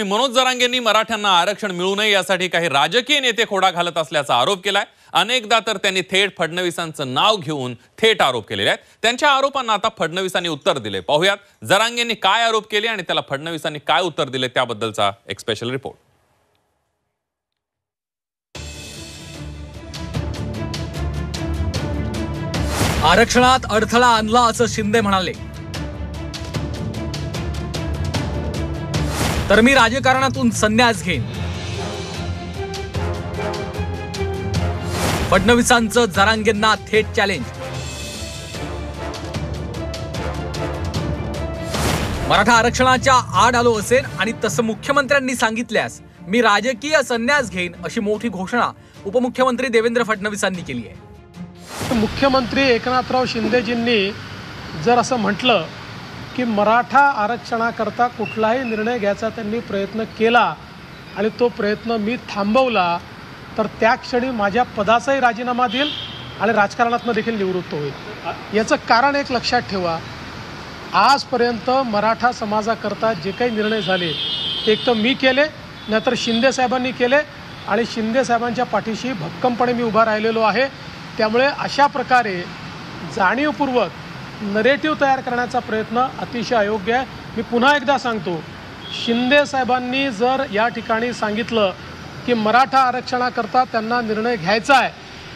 मनोज जरांगेंनी मराठ्यांना आरक्षण मिळू नये यासाठी काही राजकीय नेते खोडा घालत असल्याचा आरोप केलाय। अनेकदा तर त्यांनी थेट फडणवीसांचं नाव घेऊन थेट आरोप केलेले आहेत। त्यांच्या आरोपांना आता फडणवीसांनी उत्तर दिले। पाहूयात जरांगेंनी काय आरोप केले आणि त्याला फडणवीसांनी काय उत्तर दिले त्याबद्दलचा एक स्पेशल रिपोर्ट। आरक्षणात अडथळा आणला असं शिंदे म्हणाले, तर मी राजकारणातून संन्यास घेईन। फडणवीसांचं जरांगेंना थेट चॅलेंज। मराठा आरक्षणाच्या आड आलो असेल आणि तसं मुख्यमंत्र्यांनी सांगितल्यास मी राजकीय संन्यास घेईन अशी मोठी घोषणा उपमुख्यमंत्री देवेंद्र फडणवीसांनी केली आहे। मुख्यमंत्री एकनाथराव शिंदेजींनी जर असं म्हटलं की मराठा आरक्षणाकरता कुठलाही निर्णय घ्यायचा त्यांनी प्रयत्न केला आणि तो प्रयत्न मी थांबवला, तर त्या क्षणी माझ्या पदाचाही राजीनामा देईल आणि राजकारणातून देखील निवृत्त होईल। याचं कारण एक लक्षात ठेवा, आजपर्यंत मराठा समाजाकरता जे काही निर्णय झाले ते एक तर मी केले, नाहीतर शिंदे साहेबांनी केले आणि शिंदे साहेबांच्या पाठीशी भक्कमपणे मी उभा राहिलेलो आहे। त्यामुळे अशा प्रकारे जाणीवपूर्वक नरेटिव्ह तयार करण्याचा प्रयत्न अतिशय अयोग्य आहे। मी पुन्हा एकदा सांगतो, शिंदे साहेबांनी जर या ठिकाणी सांगितलं की मराठा आरक्षणाकरता त्यांना निर्णय घ्यायचा आहे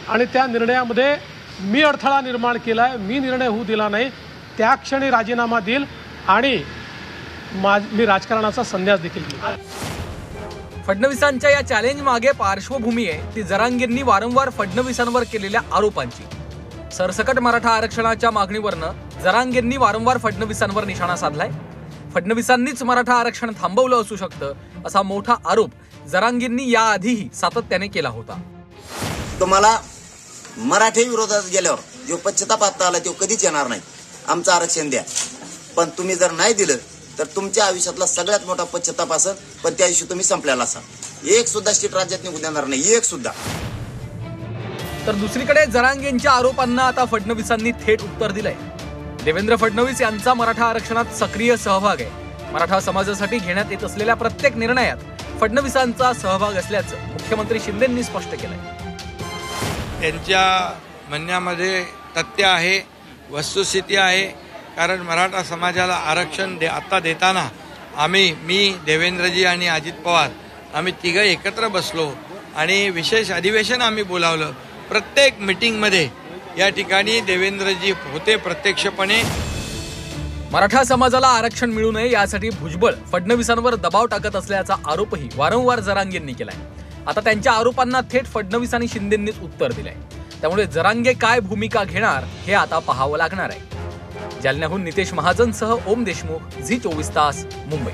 आणि त्या निर्णयामध्ये मी अडथळा निर्माण केला आहे, मी निर्णय होऊ दिला नाही, त्या क्षणी राजीनामा देईल आणि मी राजकारणाचा संन्यास देखील घेईल। फडणवीसांच्या या चॅलेंज मागे पार्श्वभूमी आहे ती जरांगेंनी वारंवार फडणवीसांवर केलेल्या आरोपांची। सरसकट मराठा आरक्षणाच्या मागणीवरनं जरांगेंनी वारंवार फडणवीसांवर निशाणा साधलाय। फडणवीसांनीच मराठा आरक्षण थांबवलं असू शकतं असा मोठा आरोप जरांगेंनी याआधीही सातत्याने केला होता। तुम्हाला मराठी विरोधात गेल्यावर जो पश्चाताप आला तो कधीच येणार नाही। आमचं आरक्षण द्या, पण तुम्ही जर नाही दिलं तर तुमच्या आयुष्यातला सगळ्यात मोठा पश्चाताप असेल, पण त्या दिवशी तुम्ही संपलेला असाल। एक सुद्धा सीट राज्यात निघून देणार नाही, एक सुद्धा। तर दुसरीकडे जरांगेंच्या आरोपांना आता फडणवीसांनी थेट उत्तर दिलंय। देवेंद्र फडणवीस यांचा मराठा आरक्षणात सक्रिय सहभाग आहे। मराठा समाजासाठी घेण्यात येत असलेल्या प्रत्येक निर्णयात फडणवीसांचा सहभाग असल्याचं मुख्यमंत्री शिंदेंनी स्पष्ट केलंय। त्यांच्या म्हणण्यामध्ये तथ्य आहे, वस्तुस्थिती आहे। कारण मराठा समाजाला आरक्षण आता देताना मी देवेंद्रजी आणि अजित पवार आम्ही तिघं एकत्र बसलो आणि विशेष अधिवेशन आम्ही बोलावलं। प्रत्येक मीटिंगमध्ये या ठिकाणी देवेंद्रजी होते प्रत्यक्षपणे। मराठा समाजाला आरक्षण मिळू नये यासाठी भुजबळ फडणवीसांवर दबाव टाकत असल्याचा आरोपही वारंवार जरांगेंनी केलाय। आता त्यांच्या आरोपांना थेट फडणवीस आणि शिंदेंनीच उत्तर दिलंय। त्यामुळे जरांगे काय भूमिका घेणार हे आता पाहावं लागणार आहे। जालन्याहून नितेश महाजनसह ओम देशमुख, झी 24 तास, मुंबई।